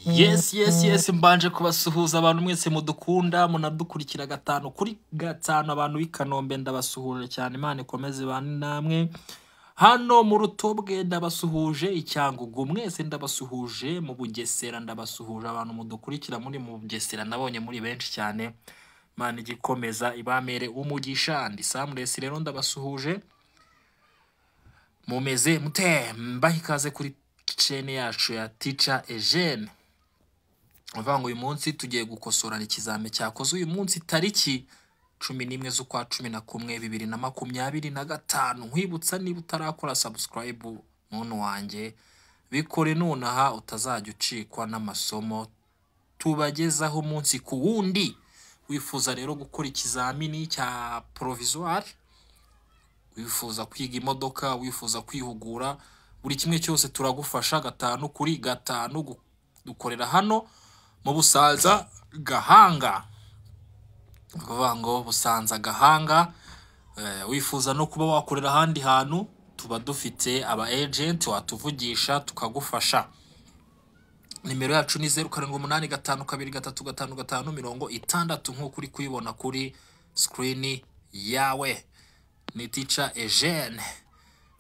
Yes, mbanje kubasuhuza abantu mwese mudukunda munadukurikira gatanu kuri gatanu abantu b'Ikanombe ndabasuhuje cyane Imana ikomeze bane namwe hano mu Rutobwe ndabasuhuje Icyangugu mwese ndabasuhuje mu Bugesera ndabasuhuje abantu mudukurikira muri mu Bugesera nabonye muri benshi cyane Imana igikomeza ibamere umugisha ndi Samles rero ndabasuhuje mumeze mute mbaha ikaze kuri chaine yacu ya Teacher Eugene. Uvango uyu munsi tugiye gukosorana ikizame cyakozwe uyu munsi tariki 11 z'ukwa 11 2025 nkwibutsa niba utarakora subscribe muntu wanjye bikore nonaha utazajya ucikwa n'amasomo tubagezaho umunsi ku wundi. Wifuza rero gukora ikizamini cya provisoire, wifuza kwiga imodoka, wifuza kwihugura, buri kimwe cyose turagufasha gatanu kuri gatanu dukorera hano mu Busanza Gahanga. Kuvango Busanza Gahanga. Wifuza no kuba wakorera handi hantu tuba dufite aba agent watuvugisha tukagufasha. Nimero yacu ni 0785235550 nko kuri kuyibona kuri screen yawe. Ni Teacher Eugene.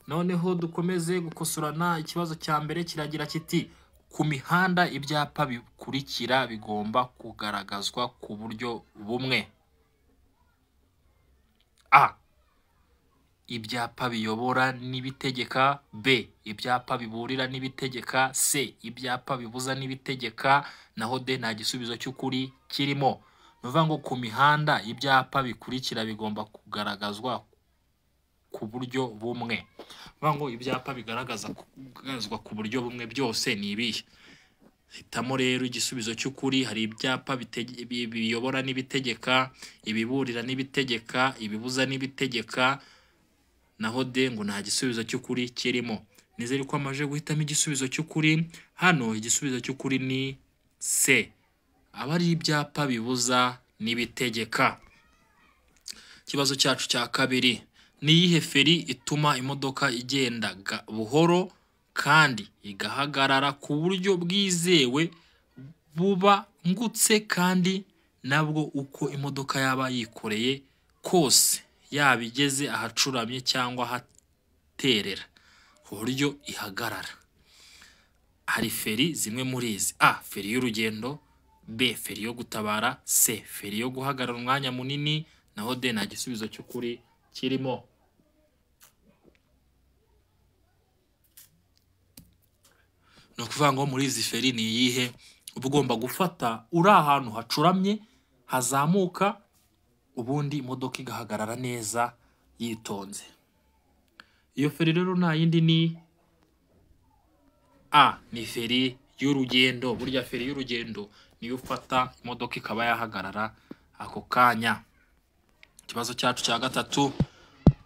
Noneho dukomeze gukosorana ikibazo cya mbere kiragira kiti ku mihanda ibyapa bikurikira bigomba kugaragazwa ku buryo bumwe. A. Ibyapa biyobora nibitegeka. B. Ibyapa biburira nibitegeka. C. Ibyapa bibuza nibitegeka. Naho D nta gisubizo cy'ukuri kirimo. Nuvuga ngo ku mihanda ibyapa bikurikira bigomba kugaragazwa ku buryo bumwe. Nuvuga ngo ibyapa bigaragazwa ku buryo bumwe byose ni ibihe. Hitamo rero igisubizo cy'ukuri. Hari ibyapa biyobora nibitegeka, ibiburira nibitegeka, ibibuza nibitegeka. Naho D ngo nta gisubizo cy'ukuri kirimo. Nizere ko amaje guhitamo igisubizo cy'ukuri. Hano igisubizo cy'ukuri ni C. Abari ibyapa bibuza nibitegeka. Kibazo cyacu cya kabiri. Ni iyihe feri ituma imodoka igenda buhoro kandi igahagarara ku buryo bwizewe buba ngutse kandi nabwo uko imodoka yaba yikoreye kose yabigeze ahacuramye cyangwa haterera ku buryo ihagarara? Hari feri zimwe muri izi: A. Feri y'urugendo. B. Feri yo gutabara. C. Feri yo guhagarara umwanya munini. Naho D nta gisubizo cy'ukuri kirimo. No kuvuga ngo muri izi feri ni iyihe ugomba gufata uri ahantu hacuramye hazamuka ubundi imodoka igahagarara neza yitonze? Iyo feri rero nta yindi ni A. Ni feri y'urugendo. Burya feri y'urugendo niyo ufata imodoka ikaba yahagarara ako kanya. Kibazo cyacu cya gatatu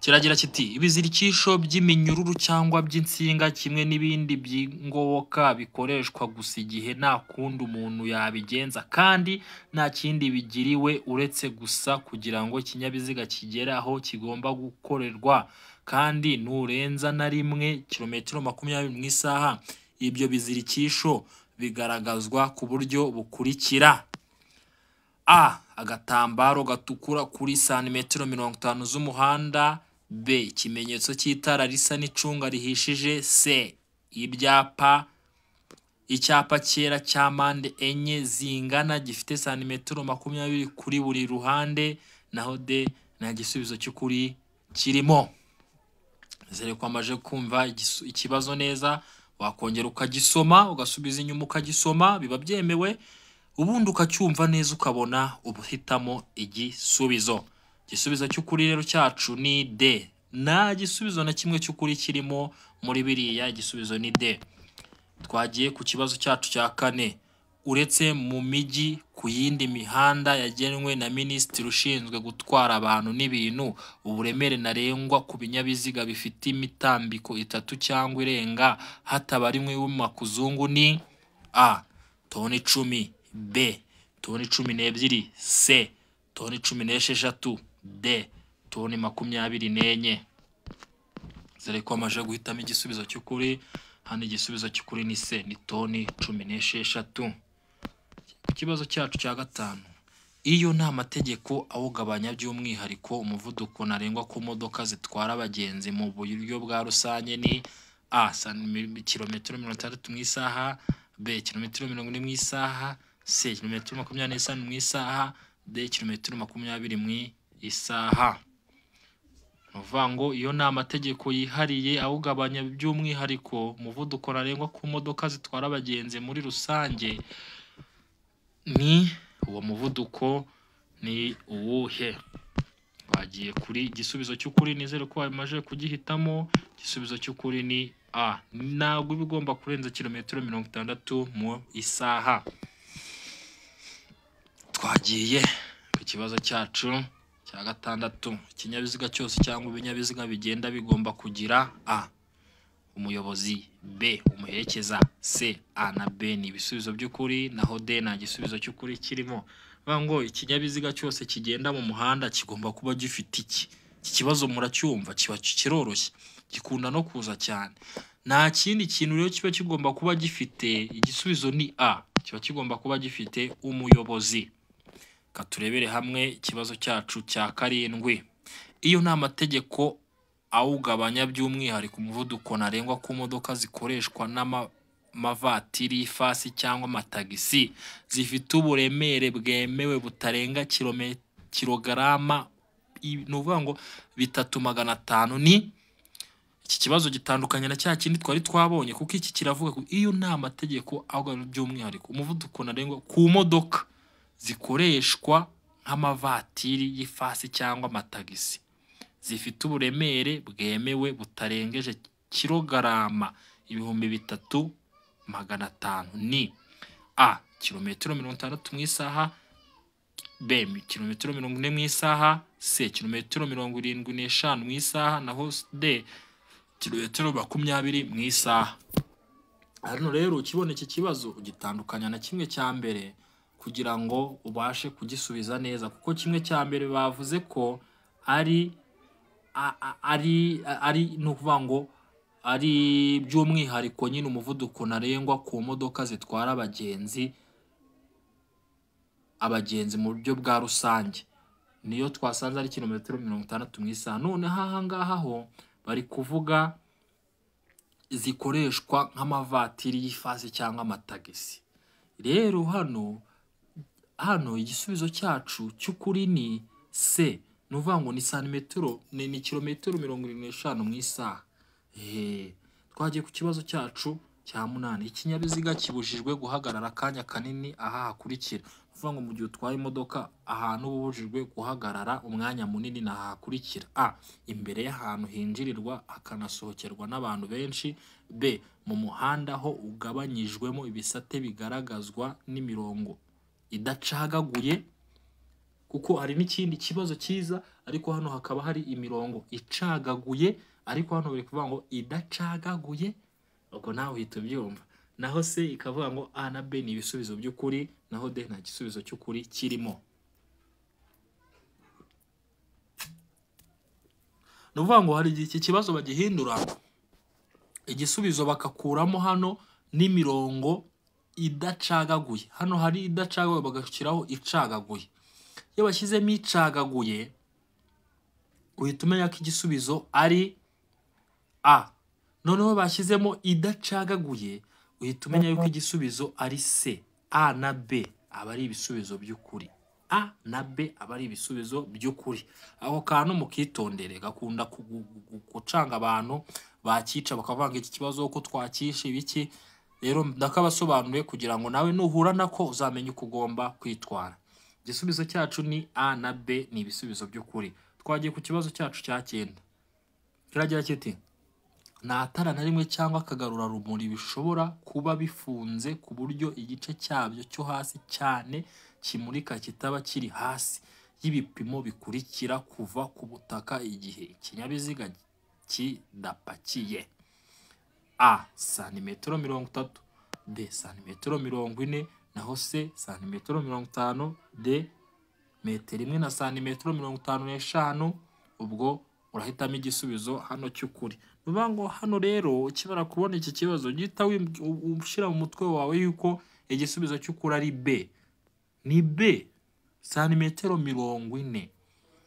kiragira kiti ibizirikisho by'iminyururu cyangwa by'insinga kimwe n'ibindi by'ingoboka bikoreshwa gusa igihe nta kundi umuntu yabigenza kandi nta kindi bigiriwe uretse gusa kugira ngo ikinyabiziga kigere aho kigomba gukorerwa kandi nurenza na rimwe kilometero 20 mu isaha. Ibyo bizirikisho bigaragazwa ku buryo bukurikira: A. Agatambaro gatukura kuri santimetero 50 z'umuhanda. B. Ikimenyetso cy'itara risa n'icunga rihishije. C. Icyapa cyera cya mpande enye zingana gifite santimetero 20 kuri buri ruhande. Naho D nta gisubizo cy'ukuri kirimo. Nizere ko amaje kumva ikibazo neza. Wakongera ukagisoma ugasubiza inyuma ukagisoma biba byemewe ubundi ukacyumva neza ukabona ubuhitamo igisubizo. Igisubizo cy'ukuri rero cyacu ni D. Nta gisubizo na kimwe cy'ukuri kirimo muri biriya. Igisubizo ni D. Twagiye ku kibazo cyacu cya kane. Uretse mu mijyi ku yindi mihanda yagenwe na Minisitiri ushinzwe gutwara abantu n'ibintu, uburemere ntarengwa ku binyabiziga bifite imitambiko 3 cyangwa irenga hatabarimwe w'amakuzungu ni: A. Toni 10. B. Toni 12. C. Toni 16. D. Toni 24. Zere ko amaje guhitamo igisubizo cy'ukuri. Hano igisubizo cy'ukuri ni C. Ni toni 16. kibazo cyacu cya gatanu. Iyo nta mategeko awugabanya by'umwihariko umuvuduko ntarengwa ku modoka zitwara abagenzi mu buryo bwa rusange ni A kilometero 60 mu isaha, B kilometero 40 mu isaha, C kilometero 25 mu isaha, D kilometero 20 mu isaha. Uvuga ngo iyo nta mategeko yihariye awugabanya by'umwihariko umuvuduko ntarengwa ku modoka zitwara abagenzi muri rusange, ni uwo muvuduko ni uwuhe? Bagiye kuri igisubizo cy'ukuri, nizere ko bamaje kugihitamo. Igisubizo cy'ukuri ni A, ntabwo bigomba kurenza kilometero 60 mu isaha. Twagiye ku kibazo cyacu cya gatandatu. Ikinyabiziga cyose cyangwa ibinyabiziga bigenda bigomba kugira A umuyobozi, B umuherekeza, C A na B ni ibisubizo by'ukuri, naho D nta gisubizo cy'ukuri kirimo. Ngo ikinyabiziga cyose kigenda mu muhanda kigomba kuba gifite iki kibazo muracyumva, kiba kiroroshye, gikunda no kuza cyane. Nta kindi kintu rero kiba kigomba kuba gifite, igisubizo ni A, kiba kigomba kuba gifite umuyobozi. Katurebere hamwe ikibazo cyacu cya karindwi. Iyo nta mategeko awugabanya by'umwihariko umuvuduko ntarengwa ku modoka zikoreshwa n'amavatiri y'ifasi cyangwa amatagisi zifite uburemere bwemewe butarenga kilograma nuvuga ngo 3,500, ni iki kibazo gitandukanye na cya kindi twari twabonye, kuko iki kiravuga ko iyo nta mategeko awugabanya by'umwihariko umuvuduko ntarengwa ku modoka zikoreshwa nk'amavatiri y'ifasi cyangwa amatagisi zifite uburemere bwemewe butarengeje kilograma 3,500, ni A kilometero 60 mu isaha, B kilometero 40 mu isaha, C kilometero 75 mu isaha, naho D kilometero 20 mu isaha. Hano rero ukibona iki kibazo ugitandukanya na kimwe cya mbere kugira ngo ubashe kugisubiza neza, kuko kimwe cya mbere bavuze ko ari nukuvuga ngo ari by'umwihariko nyine umuvuduko ntarengwa ku modoka zitwara abagenzi mu buryo bwa rusange, niyo twasanze ari kilometero 60 mu isaha. None aha ngaha ho bari kuvuga zikoreshwa nk'amavatiri y'ifasi cyangwa amatagisi. Rero hano igisubizo cyacu cy'ukuri ni C, nuvuga ngo ni santimetero ni kilometero 75 mu isaha. Twagiye ku kibazo cyacu cya 8. Ikinyabiziga kibujijwe guhagarara akanya kanini aha hakurikira. Nuvuga ngo mu gihe utwaye imodoka ahantu ubujijwe guhagarara umwanya munini na hakurikira: A imbere y'ahantu hinjirirwa hakanasohokerwa n'abantu benshi, B mu muhanda ho ugabanyijwemo ibisate bigaragazwa n'imirongo idacagaguye, kuko hari n'ikindi kibazo cyiza, ariko hano hakaba hari imirongo icagaguye, ariko hano bari kuvuga ngo idacagaguye, ubwo nawe uhita ubyumva. Naho C ikavuga ngo A na B ni ibisubizo by'ukuri, naho D nta gisubizo cy'ukuri kirimo. Nuvuga ngo hari iki kibazo bagihindura igisubizo bakakuramo hano n'imirongo idacagaguye. Hano hari idacagaguye bagashyiraho icagaguye. Iyo bashyizemo icagaguye uhita umenya ko igisubizo ari A. Noneho bashyizemo idacagaguye uhita umenya yuko igisubizo ari C. A na B aba ari ibisubizo by'ukuri. A na B aba ari ibisubizo by'ukuri. Aho kantu mukitondere, gakunda gucanga abantu bakica bakavanga iki kibazo uko twakisha ibiki. Rero ndakabasobanuye kugira ngo nawe nuhura nako uzamenye uko ugomba kwitwara. Igisubizo cyacu ni A na B ni ibisubizo by'ukuri. Twagiye ku kibazo cyacu cya 9. Kiragira kiti: nta tara na rimwe cyangwa akagarura rumuri bishobora kuba bifunze ku buryo igice cyabyo cyo hasi cyane kimurika kitaba kiri hasi y'ibipimo bikurikira kuva ku butaka igihe ikinyabiziga kidapakiye: A santimetero 30, B santimetero 40, naho C santimetero 50, D metero 1 na santimetero 55. Ubwo urahitamo igisubizo hano cy'ukuri. Nuvuga ngo hano rero ukibara kubona iki kibazo gihita ushyira mu mutwe wawe yuko igisubizo cy'ukuri ari B. ni B, santimetero 40.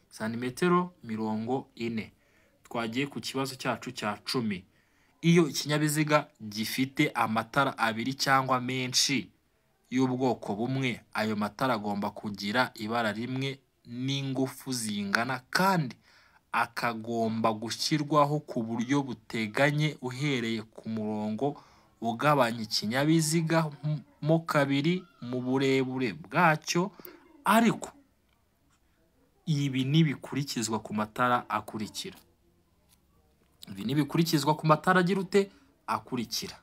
Santimetero 40. Twagiye ku kibazo cyacu cya 10. Iyo ikinyabiziga gifite amatara abiri cyangwa menshi y'ubwoko bumwe, ayo matara agomba kugira ibara rimwe n'ingufu zingana kandi akagomba gushyirwaho ku buryo buteganye uhereye ku murongo ugabanya ikinyabiziga mo kabiri mu burebure bwacyo, ariko ibi nibikurikizwa ku matara akurikira. Ibi nibikurikizwa ku matara agira ute akurikira: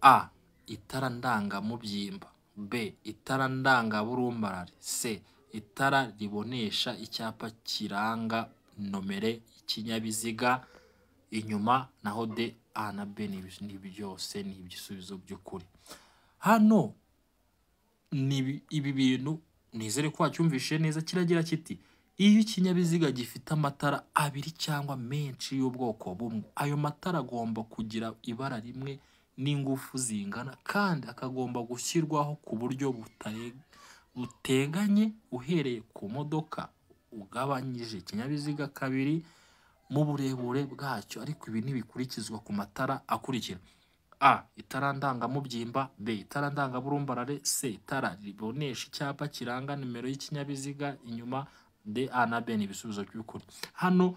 A, itara ndangamubyimba; B, itara ndangaburumbarare; C, itara ribonesha icyapa kiranga nomero y'ikinyabiziga inyuma, naho D, A na B ni byose ni ibisubizo by'ukuri. Hano ibi bintu nizere ko wacyumvishe neza. Kiragira kiti iyo ikinyabiziga gifite amatara abiri cyangwa menshi y'ubwoko bumwe, ayo matara agomba kugira ibara rimwe n'ingufu zingana kandi akagomba gushyirwaho ku buryo buteganye uhereye ku modoka ugabanyije ikinyabiziga kabiri mu burebure bwacyo, ariko ibi nibikurikizwa ku matara akurikira: A, itara ndangamubyimba; B, itara ndangaburumbarare; C, itara ribonesha icyapa kiranga nimero y'ikinyabiziga inyuma, D, A na B ni ibisubizo by'ukuri. Hano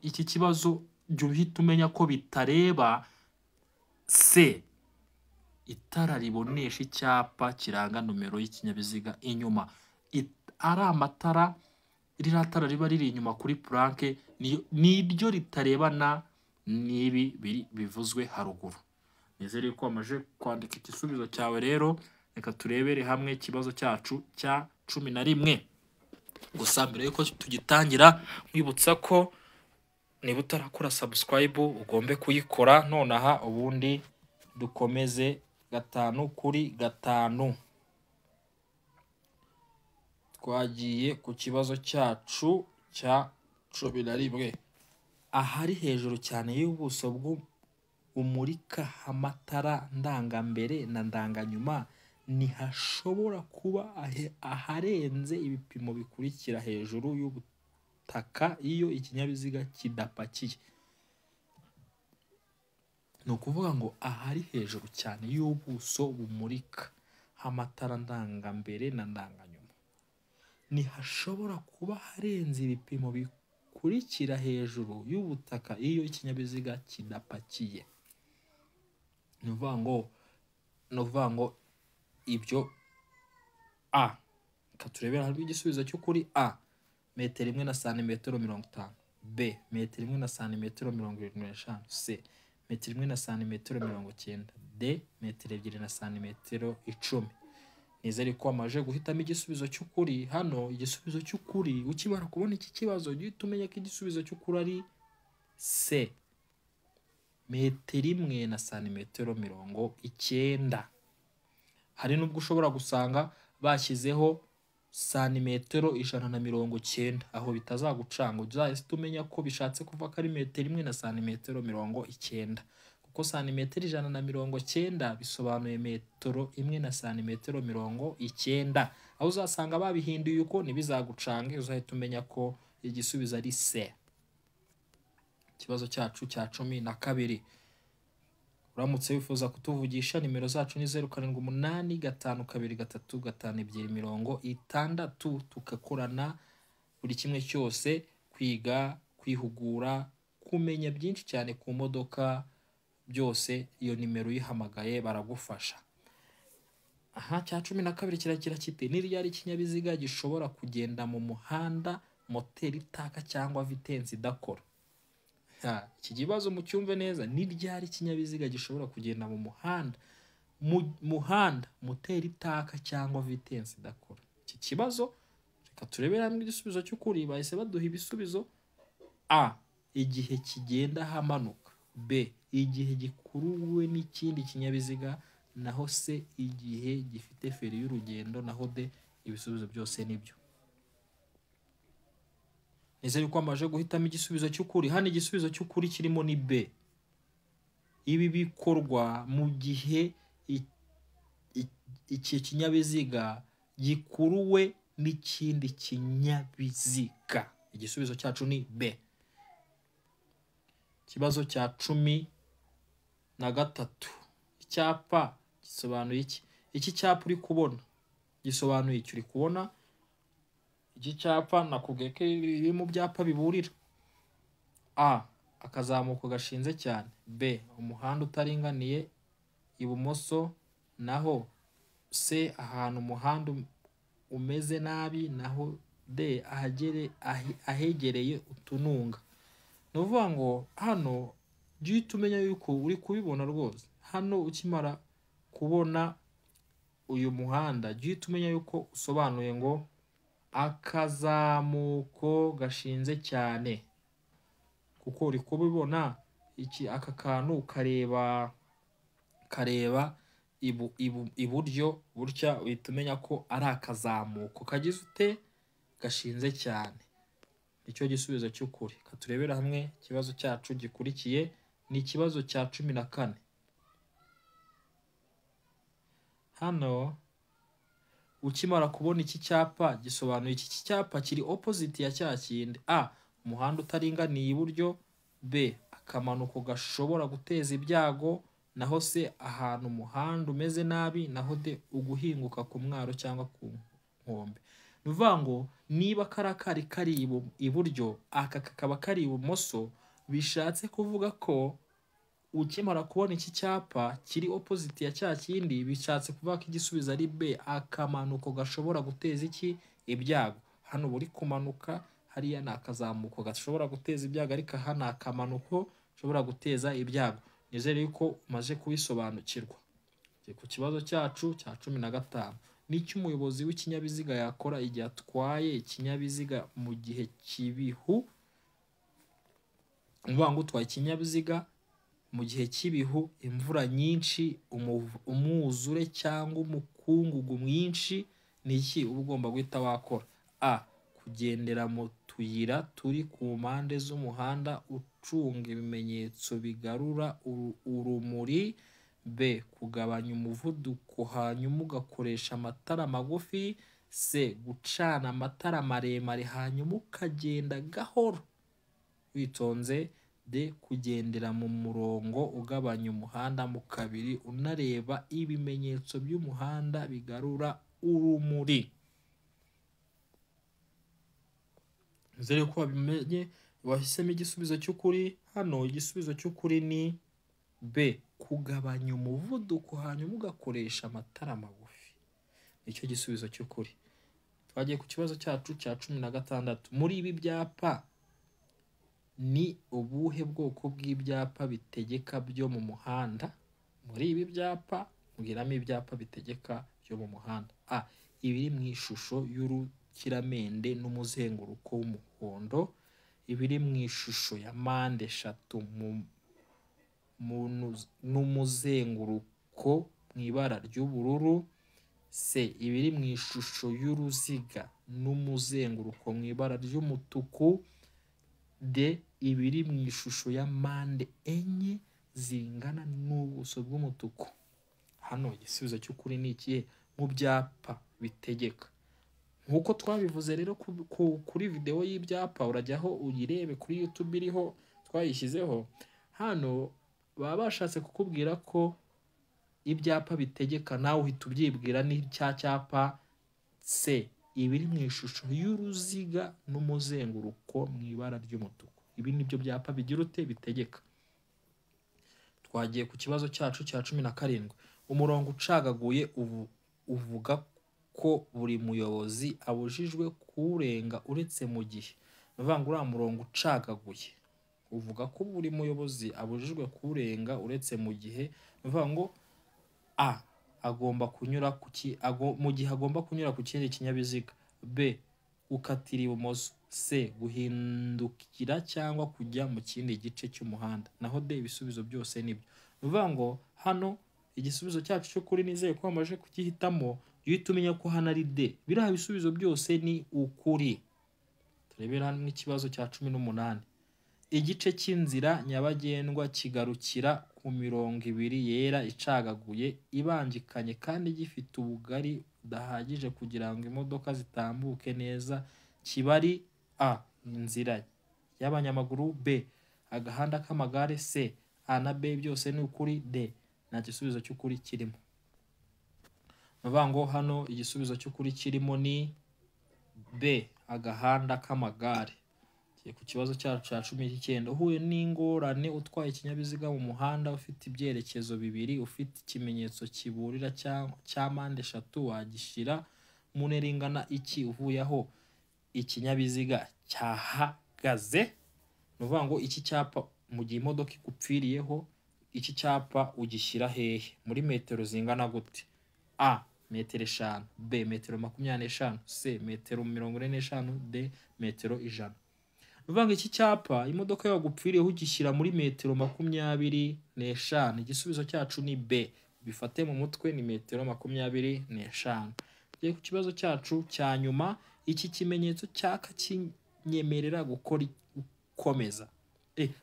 iki kibazo jya uhita umenya ko bitareba C, itara ribonesha icyapa kiranga nomero y'ikinyabiziga inyuma. Ari amatara, ririya tara riba riri inyuma kuri puranke niryo ritarebana n'ibi bivuzwe haruguru. Nizere ko wamaze kwandika igisubizo cyawe. Rero reka turebere hamwe ikibazo cyacu cya 11. Gusa mbere yuko tugitangira, mwibutsa ko niba utarakora subscribe ugombe kuyikora nonaha, ubundi dukomeze 5 kuri 5. Twagiye ku kibazo cyacu cya 11. Ahari hejuru cyane y'ubuso bumurika amatara ndangambere na ndanganyuma ntihashobora kuba aharenze ibipimo bikurikira hejuru y'ubutaka iyo ikinyabiziga kidapakiye. Ni ukuvuga ngo ahari hejuru cyane y'ubuso bumurika amatara ndangambere na ndanganyuma ntihashobora kuba harenze ibipimo bikurikira hejuru y'ubutaka iyo ikinyabiziga kidapakiye. Ni ukuvuga ngo ibyo A. Reka turebera hamwe igisubizo cy'ukuri: A, metero 1 na santimetero 50; B, metero 1 na santimetero 75; C, metero 1 na santimetero 90; D, metero 2 na santimetero 10. Nizere ko wamaze guhitamo igisubizo cy'ukuri. Hano igisubizo cy'ukuri ukibara kubona iki kibazo gihita umenya ko igisubizo cy'ukuri ari C, metero 1 na santimetero 90. Hari nubwo ushobora gusanga bashyizeho santimetero 190, aho bitazagucanga, uzahita umenya ko bishatse kuva ko ari metero 1 na santimetero 90, kuko santimetero 190 bisobanuye metero 1 na santimetero 90. Aho uzasanga babihinduye uko ntibizagucange, uzahita umenya ko igisubizo ari C. Ikibazo cyacu cya 12. Uramutse wifuza kutuvugisha, nimero zacu ni 0782235260, tugakorana buri kimwe cyose: kwiga, kwihugura, kumenya byinshi cyane ku modoka, byose iyo nimero uyihamagaye baragufasha. Aha, cya 12 kiragira kiti: ni ryari ikinyabiziga gishobora kugenda mu muhanda moteri itaka cyangwa vitensi idakora? Iki kibazo mucyumve neza: ni ryari ikinyabiziga gishobora kugenda mu muhanda moteri itaka cyangwa vitensi idakora? Iki kibazo reka turebere hamwe igisubizo cy'ukuri. Bahise baduha ibisubizo: A, igihe kigenda hamanuka; B, igihe gikuruwe n'ikindi kinyabiziga; naho C, igihe gifite feri y'urugendo; naho D, ibisubizo byose nibyo. Nizere ko amaje guhitamo igisubizo cy'ukuri. Hano igisubizo cy'ukuri kirimo ni B. Ibi bikorwa mu gihe iki kinyabiziga gikuruwe n'ikindi kinyabiziga. Igisubizo cyacu ni B. Ikibazo cya 13. Icyapa gisobanuye iki? Iki cyapa uri kubona gisobanuye iki? Uri kubona iki cyapa nakubwiye ko iri mu byapa biburira. A. Akazamuko gashinze cyane. B. Umuhanda utaringaniye ibumoso. Naho C. Ahantu umuhanda umeze nabi. Naho D. Ahegereye utununga. Nuvuga ngo hano jya tumenya yuko uri kubibona rwose. Hano ukimara kubona uyu muhanda jya tumenya yuko usobanuye ngo akazamuko gashinze cyane, kuko uri kubibona iki aka kantu kareba iburyo burya uhita umenya ko ari akazamuko kagize ute gashinze cyane. Icyo gisubizo cy'ukuri. Katurebera hamwe ikibazo cyacu gikurikiye ni ikibazo cya 14. Hano ukimara kubona iki cyapa gisobanuye iki cyapa kiri opposite ya cya kindi. A. Umuhanda utaringaniye iburyo. B. Akamanuko gashobora guteza ibyago. Naho C. Ahantu umuhanda umeze nabi. Naho D. Uguhinguka ku mwaro cyangwa ku nkombe. Nuvuga ngo niba kari iburyo aka kakaba kari ibumoso, bishatse kuvuga ko ukimara kubona iki cyapa kiri opposite ya cya kindi, bishatse kuvuga ko igisubizo ari B. Akamanuko gashobora guteza iki ibyago. Hano buri kumanuka, hariya ni akazamuko gashobora guteza ibyago, ariko aha ni akamanuko gashobora guteza ibyago. Nizere yuko umaze kubisobanukirwa. Ku kibazo cyacu cya 15. N'icyo umuyobozi w'ikinyabiziga yakora igihe atwaye ikinyabiziga mu gihe cy'ibihu. Nuvuga ngo utwaye ikinyabiziga mu gihe cy'ibihu, imvura nyinshi, umwuzure cyangwa umukungugu mwinshi, ni iki uba ugomba guhita wakora? A. Kugendera mu tuyira turi ku mpande z'umuhanda ucunga ibimenyetso bigarura urumuri. B. Kugabanya umuvuduko hanyuma ugakoresha amatara magufi. C. Gucana amatara maremare hanyuma ukagenda gahoro witonze. D. Kugendera mu murongo ugabanya umuhanda mu kabiri unareba ibimenyetso by'umuhanda bigarura urumuri. Nizere ko wabimenye wahisemo igisubizo cy'ukuri. Hano igisubizo cy'ukuri ni B. Kugabanya umuvuduko hanyuma ugakoresha amatara magufi. Nicyo gisubizo cy'ukuri. Twagiye ku kibazo cyacu cya 16. Muri ibi byapa ni ubuhe bwoko bw'ibyapa bitegeka byo mu muhanda? Muri ibi byapa mbwiramo ibyapa bitegeka byo mu muhanda. A. Ibiri mu ishusho y'urukiramende n'umuzenguruko w'umuhondo. Ibiri mu ishusho ya mpande eshatu n'umuzenguruko mu ibara ry'ubururu. C. Ibiri mu ishusho y'uruziga n'umuzenguruko mu ibara ry'umutuku. D. Ibiri mu ishusho ya mpande enye zingana n'ubuso bw'umutuku. Hano igisubizo cy'ukuri ni ikihe mu byapa bitegeka? Nkuko twabivuze rero kuri video y'ibyapa, urajyaho uyirebe kuri YouTube iriho twayishyizeho. Hano baba bashatse kukubwira ko ibyapa bitegeka, nawe uhita ubyibwira ni cya cyapa C. Ibiri mu ishusho y'uruziga n'umuzenguruko mu ibara ry'umutuku. Ibi nibyo byapa bigira ute bitegeka. Twagiye ku kibazo cyacu cya 17. Umurongo ucagaguye uvuga ko buri muyobozi abujijwe kurenga uretse mu gihe. Nuvuga ngo uriya murongo ucagaguye uvuga ko buri muyobozi abujijwe kurenga uretse mu gihe. Nuvuga ngo A. Agomba kunyura mu gihe agomba kunyura ku kindi kinyabiziga. B. Gukatira ibumoso. C. Guhindukira cyangwa kujya mu kindi gice cy'umuhanda. Naho D. Ibisubizo byose nibyo. Nuvuga ngo hano igisubizo cyacu cyo kuri nizeye ko wamaje kugihitamo, uhita umenya ko hano ari D. Biriya bisubizo byose ni ukuri. Turebera n'ikibazo cya 18. Igice cy'inzira nyabagendwa kigarukira ku mu mirongo ibiri yera icagaguye ibangikanye kandi gifite ubugari budahagije kugira ngo imodoka zitambuke neza, kiba ari A. inzira y'abanyamaguru, B. agahanda k'amagare, C. A na B byose ni ukuri, D nta gisubizo cy'ukuri kirimo. Bavuga ngo hano igisubizo cy'ukuri kirimo ni B. agahanda k'amagare. Ku kibazo cyacu cya 19, uhuye n'ingorane utwaye ikinyabiziga mu muhanda ufite ibyerekezo bibiri, ufite ikimenyetso kiburira cya mpande eshatu, wagishyira mu ntera ingana iki uvuye aho ikinyabiziga cyahagaze? Ni ukuvuga ngo iki cyapa mu gihe imodoka igupfiriyeho, iki cyapa ugishyira hehe? Muri metero zingana gute? A. metero 5, B. metero 25, C. metero 45, D. metero 100. Uvuga iki cyapa imodoka yagupfiriyeho ugishyira muri metero 25. Igisubizo cyacu ni B. Bifate mu mutwe ni metero 25. Giye ku kibazo cyacu cya nyuma, iki kimenyetso cyaka kinyemerera gukomeza.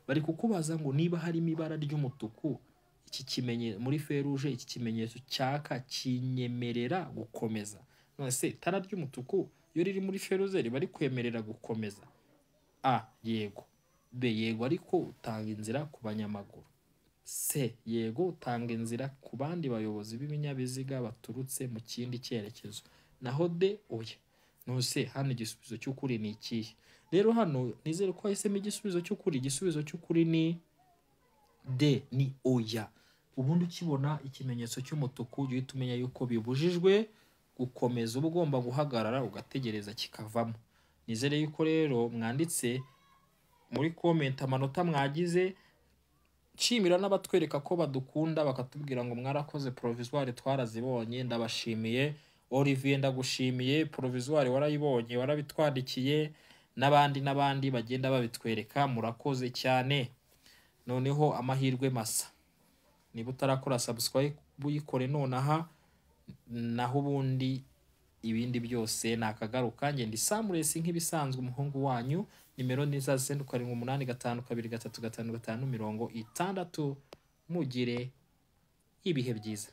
Bari kukubaza ngo niba harimo ibara ry'umutuku, iki kimenyetso muri feruje, iki kimenyetso cyaka kinyemerera gukomeza. None se tara ry'umutuku iyo riri muri feruje bari kwemerera gukomeza? A. yego. B. yego ariko utanga inzira ku banyamaguru. C. yego utanga inzira ku bandi bayobozi b'ibinyabiziga baturutse mu kindi cyerekezo. Naho D. oya. Nose hano igisubizo cy'ukuri ni ikihe? Rero hano nizere ko wahisemo igisubizo cy'ukuri. Igisubizo cy'ukuri ni D, ni oya. Ubundi ukibona ikimenyetso cy'umutuku ujye tumenya yuko bibujijwe gukomeza, uba ugomba guhagarara ugategereza kikavamo. Nizere yuko rero mwanditse muri comment amanota mwagize, nshimira n'abatwereka ko badukunda bakatubwira ngo mwarakoze provisoire twarazibonye, ndabashimiye. Olivier ndagushimiye, provisoire warayibonye warabitwandikiye, n'abandi bagenda babitwereka, murakoze cyane. Noneho amahirwe masa, niba utarakora subscribe buyikore nonaha, naho ubundi ibindi byose nakagaruka. Nge ndi Samuresi nk'ibisanzwe, umuhungu wanyu. Nimero ni 0785223555. Mugire ibihe byiza.